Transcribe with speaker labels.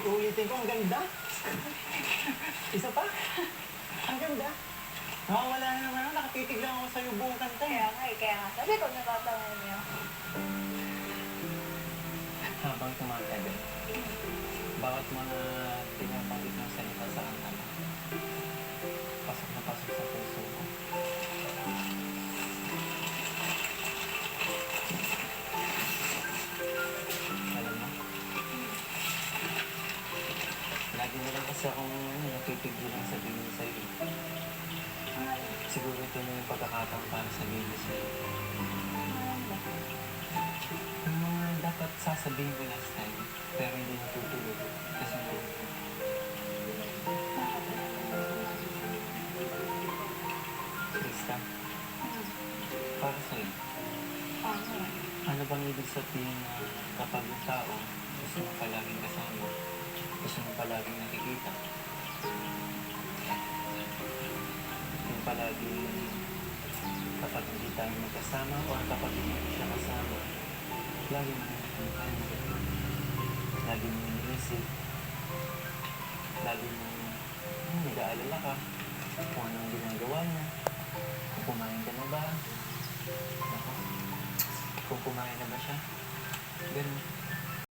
Speaker 1: Uulitin ko, ang ganda. Isa pa. Ang ganda. Nakawala na naman ako. Nakatitig lang ako sa'yo buong kanta.
Speaker 2: Kaya nga. Sabi ko, natatawa niya.
Speaker 1: Habang tumatagal, bawat mga pinapanggit ng salita sa kanta mo, pasok na pasok sa puso ko. Alam mo, lagi na lang kasi akong napipigilan sabihin sa'yo. Siguro ito na yung pagkakataon para sabihin sa'yo. Yung mga dapat sasabihin ko last time, pero hindi natutulog. Kasi Krista, para sa'yo, ano bang ibig sabihin na kapag yung tao gusto mo palaging kasama, gusto mo palaging nakikita, yung palaging kapag hindi tayo magkasama o kapag hindi siya kasama, lagi mo nakikita, lagi mo iniisip, lagi mo nag-aalala ka kung anong ginagawa niya, kung kumain ka na ba, ako, kung kumain na ba siya, ganun.